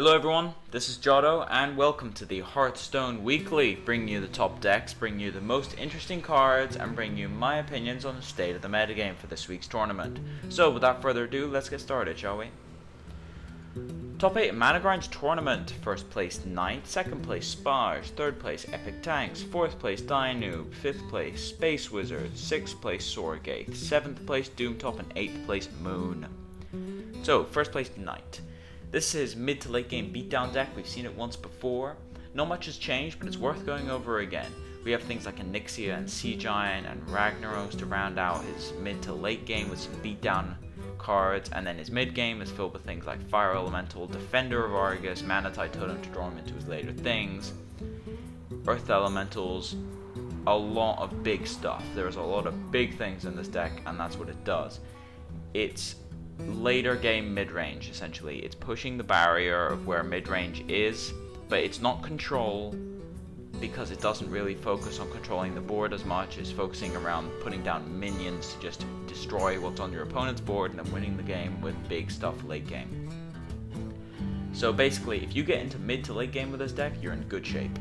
Hello everyone, this is Jotto and welcome to the HearthStone Weekly, bringing you the top decks, bringing you the most interesting cards, and bringing you my opinions on the state of the metagame for this week's tournament. So without further ado, let's get started, shall we? Top 8 Managrind's tournament. First place Knight, second place Spage, third place Epic Tanks, fourth place Dynoob, fifth place Space Wizard, sixth place Sorgate, seventh place Doomtop, and eighth place Moon. So, first place Knight. This is mid to late game beatdown deck. We've seen it once before. Not much has changed, but it's worth going over again. We have things like Onyxia and Sea Giant and Ragnaros to round out his mid to late game with some beatdown cards, and then his mid game is filled with things like Fire Elemental, Defender of Argus, Manatite Totem to draw him into his later things, Earth Elementals, a lot of big stuff. There's a lot of big things in this deck, and that's what it does. It's later game mid-range, essentially. It's pushing the barrier of where mid-range is, but it's not control, because it doesn't really focus on controlling the board as much. It's focusing around putting down minions to just destroy what's on your opponent's board and then winning the game with big stuff late game. So basically, if you get into mid to late game with this deck, you're in good shape.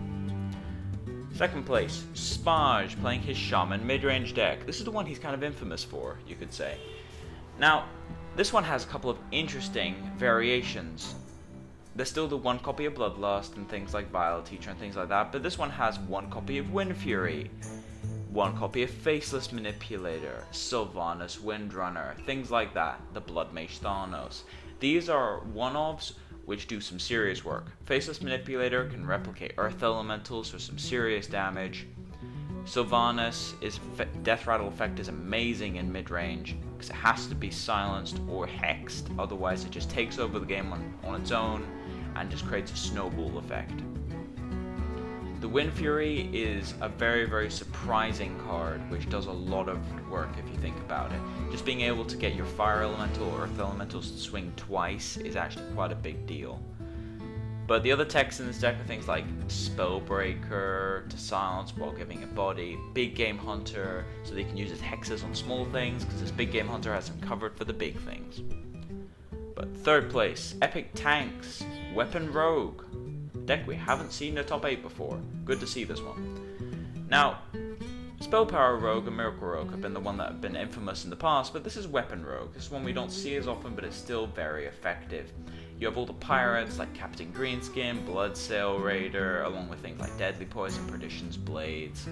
Second place, Spage, playing his Shaman mid-range deck. This is the one he's kind of infamous for, you could say. Now, this one has a couple of interesting variations. There's still the one copy of Bloodlust and things like Vile Teacher and things like that, but this one has one copy of Wind Fury, one copy of Faceless Manipulator, Sylvanas Windrunner, things like that, the Blood Mage Thanos. These are one-offs which do some serious work. Faceless Manipulator can replicate Earth Elementals for some serious damage. Sylvanas' Death Rattle effect is amazing in mid-range, because it has to be silenced or hexed, otherwise it just takes over the game on its own and just creates a snowball effect. The Wind Fury is a very, very surprising card, which does a lot of work if you think about it. Just being able to get your Fire Elemental or Earth Elementals to swing twice is actually quite a big deal. But the other techs in this deck are things like Spellbreaker to silence while giving it body, Big Game Hunter so that you can use his hexes on small things, because this Big Game Hunter has him covered for the big things. But third place, Epic Tanks, Weapon Rogue. Deck we haven't seen in the top 8 before. Good to see this one. Now, Spell Power Rogue and Miracle Rogue have been the one that have been infamous in the past, but this is Weapon Rogue. This is one we don't see as often, but it's still very effective. You have all the pirates like Captain Greenskin, Bloodsail Raider, along with things like Deadly Poison, Perdition's Blades,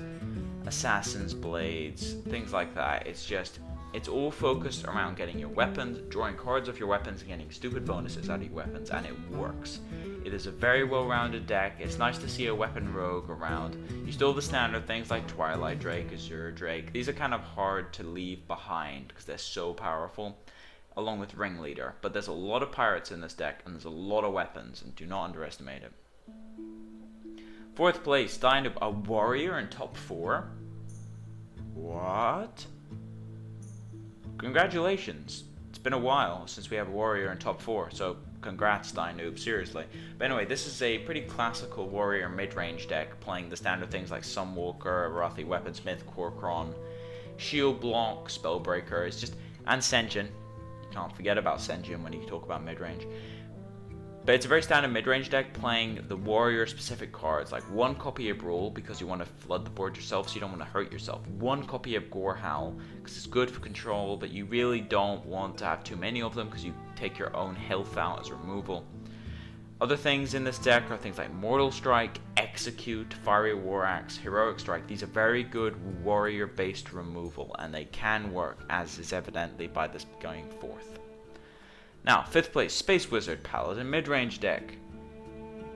Assassin's Blades, things like that. It's all focused around getting your weapons, drawing cards off your weapons, and getting stupid bonuses out of your weapons, and it works. It is a very well-rounded deck. It's nice to see a Weapon Rogue around. You still have the standard things like Twilight Drake, Azure Drake. These are kind of hard to leave behind because they're so powerful, along with Ringleader. But there's a lot of pirates in this deck, and there's a lot of weapons, and do not underestimate it. Fourth place, Dynoob, a warrior in top 4? What? Congratulations. It's been a while since we have a warrior in top 4, so congrats Dynoob, seriously. But anyway, this is a pretty classical warrior mid-range deck, playing the standard things like Sunwalker, Arathi Weaponsmith, Korkron, Shield Block, Spellbreaker, and Senjin. Can't forget about Senjin when you talk about mid-range. But it's a very standard mid-range deck playing the warrior-specific cards, like one copy of Brawl because you want to flood the board yourself so you don't want to hurt yourself. One copy of Gorehowl because it's good for control, but you really don't want to have too many of them because you take your own health out as removal. Other things in this deck are things like Mortal Strike, Execute, Fiery War Axe, Heroic Strike. These are very good warrior-based removal, and they can work, as is evidently by this going forth. Now, fifth place, Space Wizard, Paladin mid-range deck.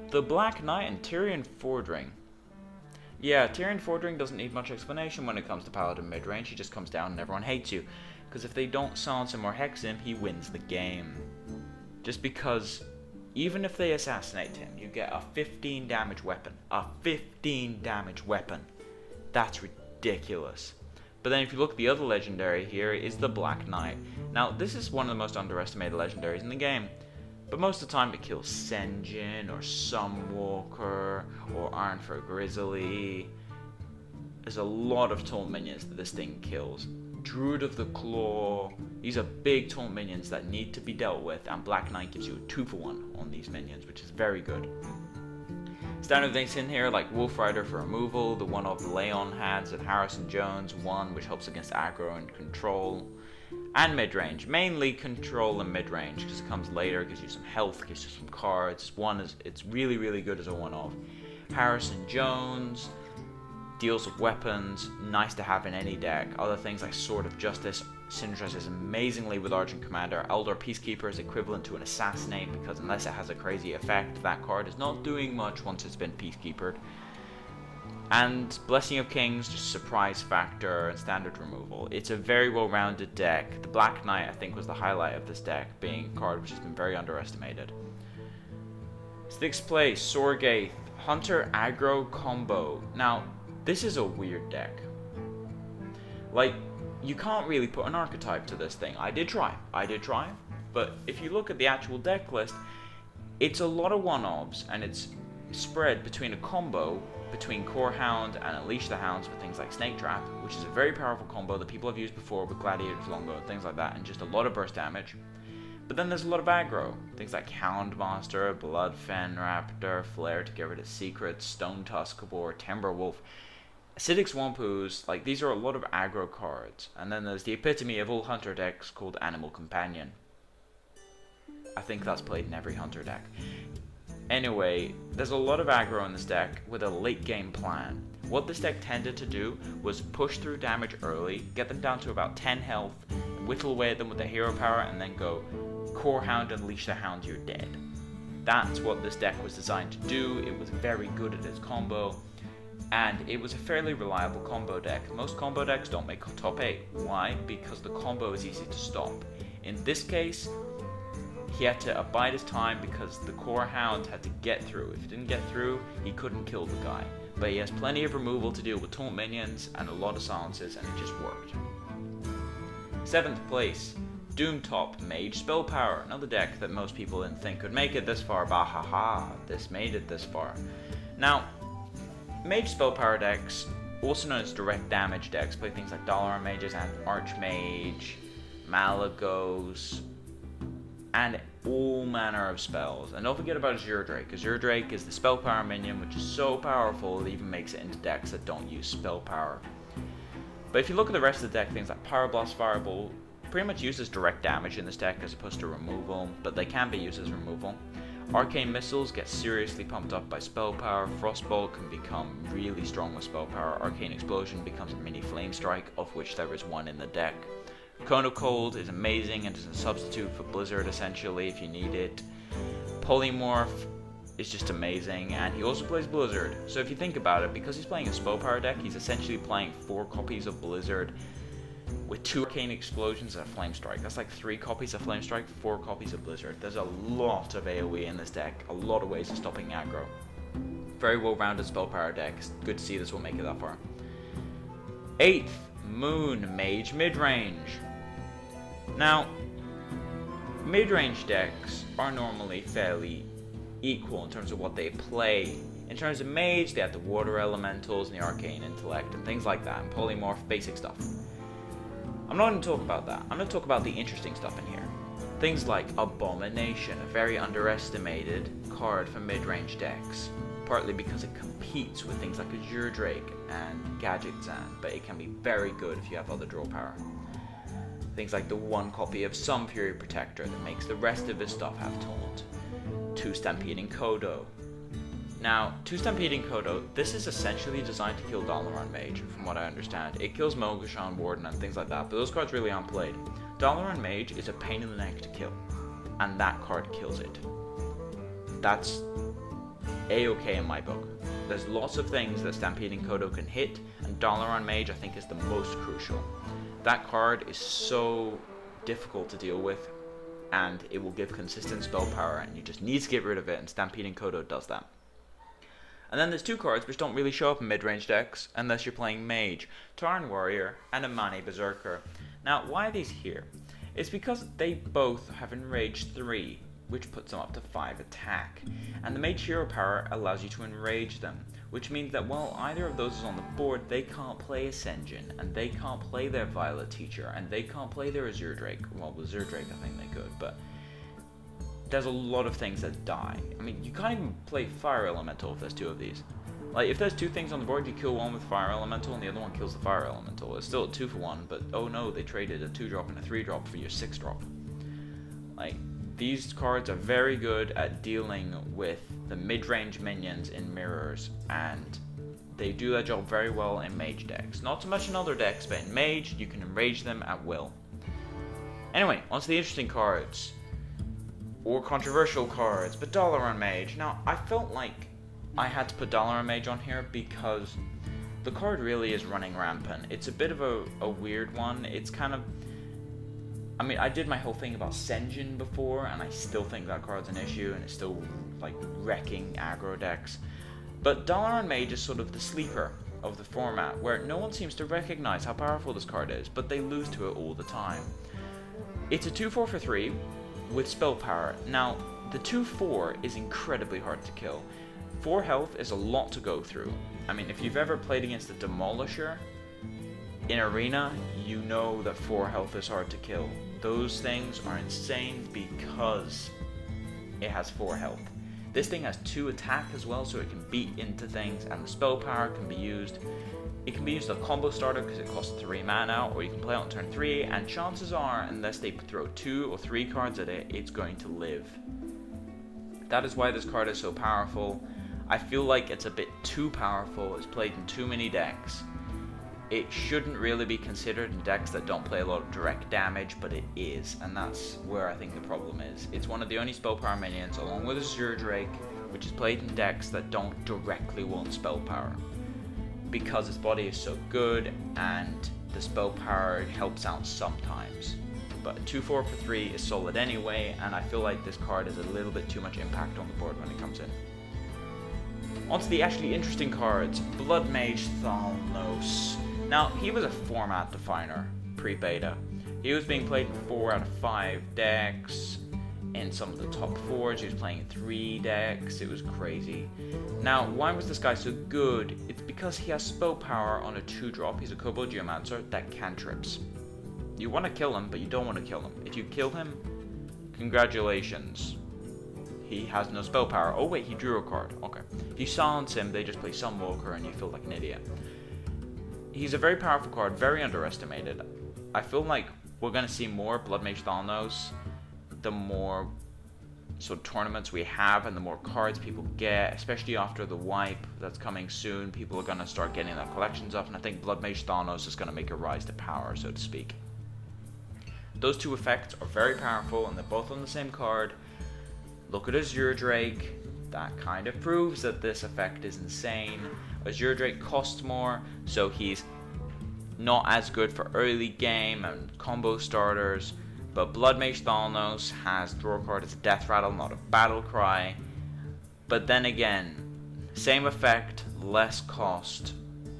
The Black Knight and Tyrion Fordring. Yeah, Tyrion Fordring doesn't need much explanation when it comes to Paladin mid-range. He just comes down and everyone hates you. Because if they don't silence him or hex him, he wins the game. Just because, even if they assassinate him, you get a 15 damage weapon. A 15 damage weapon. That's ridiculous. But then if you look at the other legendary here, is the Black Knight. Now, this is one of the most underestimated legendaries in the game. But most of the time it kills Senjin, or Sunwalker, or Ironfur Grizzly. There's a lot of tall minions that this thing kills. Druid of the Claw. These are big taunt minions that need to be dealt with, and Black Knight gives you a 2-for-1 on these minions, which is very good. Standard things in here like Wolf Rider for removal, the one of Leon Hands and Harrison Jones, one which helps against aggro and control, and mid-range. Mainly control and mid-range because it comes later, gives you some health, gives you some cards. It's really, really good as a one-off. Harrison Jones deals with weapons, nice to have in any deck. Other things like Sword of Justice synergizes amazingly with Argent Commander. Eldar Peacekeeper is equivalent to an Assassinate because unless it has a crazy effect, that card is not doing much once it's been Peacekeepered. And Blessing of Kings, just surprise factor and standard removal. It's a very well-rounded deck. The Black Knight, I think, was the highlight of this deck, being a card which has been very underestimated. 6th place, Sorgath, Hunter Aggro Combo. Now, this is a weird deck. Like, you can't really put an archetype to this thing. I did try, but if you look at the actual deck list, it's a lot of one-offs, and it's spread between a combo between Core Hound and Unleash the Hounds with things like Snake Trap, which is a very powerful combo that people have used before with Gladiator's Longbow and things like that, and just a lot of burst damage. But then there's a lot of aggro. Things like Hound Monster, Bloodfen Raptor, Flare to get rid of secrets, Stone Tuskabor, Timberwolf, Acidic Swamp Ooze. Like, these are a lot of aggro cards. And then there's the epitome of all hunter decks called Animal Companion. I think that's played in every hunter deck. Anyway, there's a lot of aggro in this deck with a late game plan. What this deck tended to do was push through damage early, get them down to about 10 health, whittle away at them with the hero power, and then go Core Hound, Unleash the Hound, you're dead. That's what this deck was designed to do. It was very good at its combo, and it was a fairly reliable combo deck. Most combo decks don't make top 8. Why? Because the combo is easy to stop. In this case, he had to abide his time because the Core Hound had to get through. If he didn't get through, he couldn't kill the guy. But he has plenty of removal to deal with taunt minions and a lot of silences, and it just worked. 7th place, Doomtop Mage Spell Power, another deck that most people didn't think could make it this far, but haha, this made it this far. Now, Mage Spell Power decks, also known as direct damage decks, play things like Dalaran Mages and Archmage, Malagos, and all manner of spells. And don't forget about Azure Drake. Azure Drake is the spell power minion, which is so powerful it even makes it into decks that don't use spell power. But if you look at the rest of the deck, things like Pyroblast, Fireball pretty much uses direct damage in this deck as opposed to removal, but they can be used as removal. Arcane Missiles get seriously pumped up by spell power. Frostbolt can become really strong with spell power. Arcane Explosion becomes a mini Flame Strike, of which there is one in the deck. Cone of Cold is amazing and is a substitute for Blizzard essentially if you need it. Polymorph is just amazing, and he also plays Blizzard. So if you think about it, because he's playing a spell power deck, he's essentially playing 4 copies of Blizzard with 2 Arcane Explosions and a Flame Strike. That's like 3 copies of Flame Strike, 4 copies of Blizzard. There's a lot of AoE in this deck, a lot of ways of stopping aggro. Very well-rounded spell power deck. Good to see this will make it that far. 8th, Moon Mage Midrange. Now, mid-range decks are normally fairly equal in terms of what they play. In terms of mage, they have the water elementals and the arcane intellect and things like that, and polymorph, basic stuff. I'm not going to talk about that. I'm going to talk about the interesting stuff in here. Things like Abomination, a very underestimated card for mid-range decks, partly because it competes with things like Azure Drake and Gadget Zan, but it can be very good if you have other draw power. Things like the 1 copy of Sun Fury Protector that makes the rest of his stuff have taunt. 2 Stampeding Kodo. Now, 2 Stampeding Kodo, this is essentially designed to kill Dalaran Mage, from what I understand. It kills Mogashan Warden and things like that, but those cards really aren't played. Dalaran Mage is a pain in the neck to kill, and that card kills it. That's A-okay in my book. There's lots of things that Stampeding Kodo can hit, and Dalaran Mage I think is the most crucial. That card is so difficult to deal with, and it will give consistent spell power, and you just need to get rid of it, and Stampeding Kodo does that. And then there's 2 cards which don't really show up in mid-range decks unless you're playing Mage, Tarn Warrior and Amani Berserker. Now, why are these here? It's because they both have Enrage 3, which puts them up to 5 attack. And the Mage Hero power allows you to enrage them, which means that while either of those is on the board, they can't play Ascension, and they can't play their Violet Teacher, and they can't play their Azure Drake. Well, with Azure Drake I think they could, but there's a lot of things that die. I mean, you can't even play Fire Elemental if there's 2 of these. Like, if there's 2 things on the board, you kill one with Fire Elemental and the other one kills the Fire Elemental. It's still a 2 for 1, but oh no, they traded a 2-drop and a 3-drop for your 6-drop. Like, these cards are very good at dealing with the mid-range minions in mirrors, and they do their job very well in mage decks. Not so much in other decks, but in mage, you can enrage them at will. Anyway, onto the interesting cards. Or controversial cards, but Dalaran Mage. Now, I felt like I had to put Dalaran Mage on here because the card really is running rampant. It's a bit of a weird one. It's kind of... I mean, I did my whole thing about Senjin before, and I still think that card's an issue, and it's still, like, wrecking aggro decks. But Dalaran Mage is sort of the sleeper of the format, where no one seems to recognize how powerful this card is, but they lose to it all the time. It's a 2/4 for 3 with spell power. Now, the 2/4 is incredibly hard to kill. 4 health is a lot to go through. I mean, if you've ever played against a Demolisher in Arena, you know that 4 health is hard to kill. Those things are insane because it has 4 health. This thing has 2 attack as well, so it can beat into things, and the spell power can be used. It can be used as a combo starter because it costs 3 mana, or you can play it on turn 3, and chances are, unless they throw 2 or 3 cards at it, it's going to live. That is why this card is so powerful. I feel like it's a bit too powerful. It's played in too many decks. It shouldn't really be considered in decks that don't play a lot of direct damage, but it is, and that's where I think the problem is. It's one of the only spell power minions, along with Azure Drake, which is played in decks that don't directly want spell power, because its body is so good, and the spell power helps out sometimes. But 2/4 for 3 is solid anyway, and I feel like this card has a little bit too much impact on the board when it comes in. Onto the actually interesting cards, Blood Mage Thalnos. Now, he was a format definer pre-beta. He was being played in 4 out of 5 decks. In some of the top 4s, he was playing in 3 decks. It was crazy. Now, why was this guy so good? It's because he has spell power on a 2-drop. He's a Kobold Geomancer that cantrips. You want to kill him, but you don't want to kill him. If you kill him, congratulations. He has no spell power. Oh wait, he drew a card. Okay. If you silence him, they just play Sunwalker and you feel like an idiot. He's a very powerful card, very underestimated. I feel like we're going to see more Blood Mage Thalnos the more sort of tournaments we have and the more cards people get, especially after the wipe that's coming soon. People are going to start getting their collections up, and I think Blood Mage Thalnos is going to make a rise to power, so to speak. Those 2 effects are very powerful, and they're both on the same card. Look at Azure Drake. That kind of proves that this effect is insane. Azure Drake costs more, so he's not as good for early game and combo starters. But Blood Mage Thalnos has draw card as a death rattle, not a battle cry. But then again, same effect, less cost,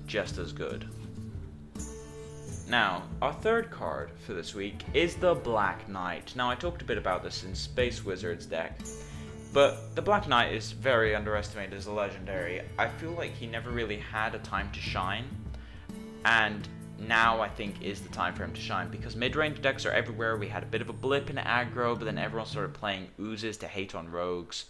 just as good. Now, our third card for this week is the Black Knight. Now, I talked a bit about this in Space Wizard's deck, but the Black Knight is very underestimated as a legendary. I feel like he never really had a time to shine, and now I think is the time for him to shine, because mid-range decks are everywhere. We had a bit of a blip in aggro, but then everyone started playing oozes to hate on rogues.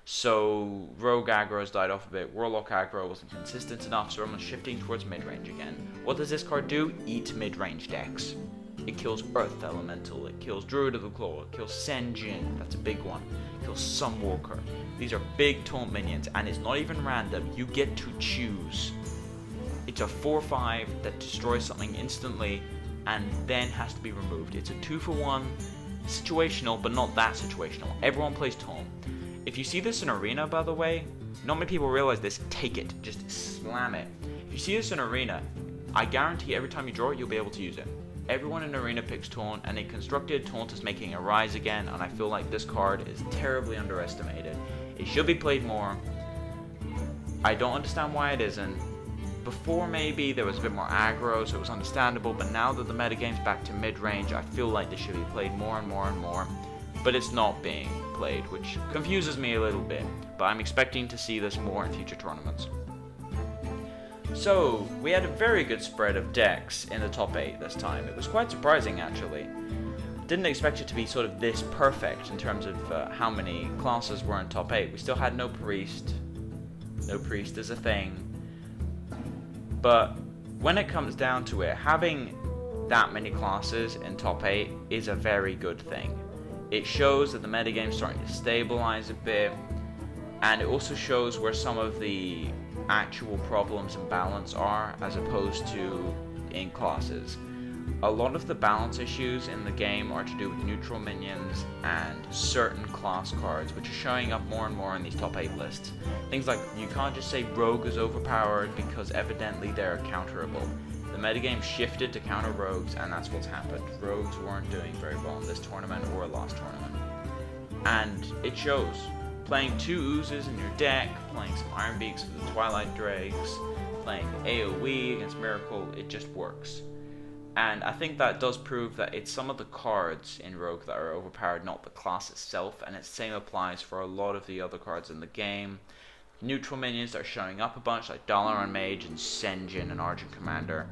So rogue aggro's died off a bit, warlock aggro wasn't consistent enough, so everyone's shifting towards mid-range again. What does this card do? Eat mid-range decks. It kills Earth Elemental, it kills Druid of the Claw, it kills Senjin, that's a big one, it kills Sunwalker. These are big taunt minions, and it's not even random, you get to choose. It's a 4/5 that destroys something instantly, and then has to be removed. It's a 2-for-1, situational, but not that situational. Everyone plays taunt. If you see this in Arena, by the way, not many people realize this, take it, just slam it. If you see this in Arena, I guarantee every time you draw it, you'll be able to use it. Everyone in Arena picks Taunt, and in Constructed, Taunt is making a rise again, and I feel like this card is terribly underestimated. It should be played more. I don't understand why it isn't. Before, maybe there was a bit more aggro, so it was understandable, but now that the metagame's back to mid-range, I feel like this should be played more and more and more. but it's not being played, which confuses me a little bit, but I'm expecting to see this more in future tournaments. So, we had a very good spread of decks in the top 8 this time. It was quite surprising, actually. Didn't expect it to be sort of this perfect in terms of how many classes were in top 8. We still had no priest. No priest is a thing. But when it comes down to it, having that many classes in top 8 is a very good thing. It shows that the metagame's starting to stabilize a bit, and it also shows where some of the actual problems and balance are, as opposed to in classes. A lot of the balance issues in the game are to do with neutral minions and certain class cards, which are showing up more and more in these top 8 lists. Things like, you can't just say rogue is overpowered because evidently they're counterable. The metagame shifted to counter rogues, and that's what's happened. Rogues weren't doing very well in this tournament or last tournament. And it shows. Playing 2 oozes in your deck, playing some Iron Beaks for the Twilight Drakes, playing AoE against Miracle, it just works. And I think that does prove that it's some of the cards in Rogue that are overpowered, not the class itself, and the same applies for a lot of the other cards in the game. Neutral minions that are showing up a bunch, like Dalaran Mage and Senjin and Argent Commander,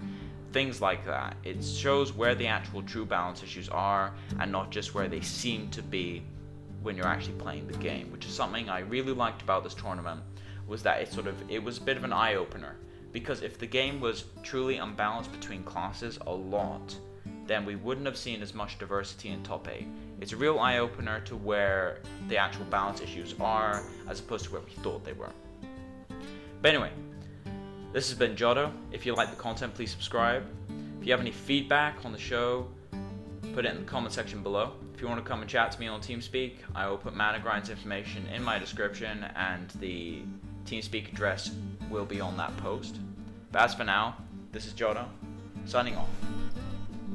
things like that. It shows where the actual true balance issues are, and not just where they seem to be when you're actually playing the game, which is something I really liked about this tournament, was that it was a bit of an eye-opener. Because if the game was truly unbalanced between classes a lot, then we wouldn't have seen as much diversity in top 8. It's a real eye-opener to where the actual balance issues are, as opposed to where we thought they were. But anyway, this has been Jotto. If you like the content, please subscribe. If you have any feedback on the show, put it in the comment section below. If you want to come and chat to me on TeamSpeak, I will put Managrind's information in my description, and the TeamSpeak address will be on that post. But as for now, this is Jotto, signing off.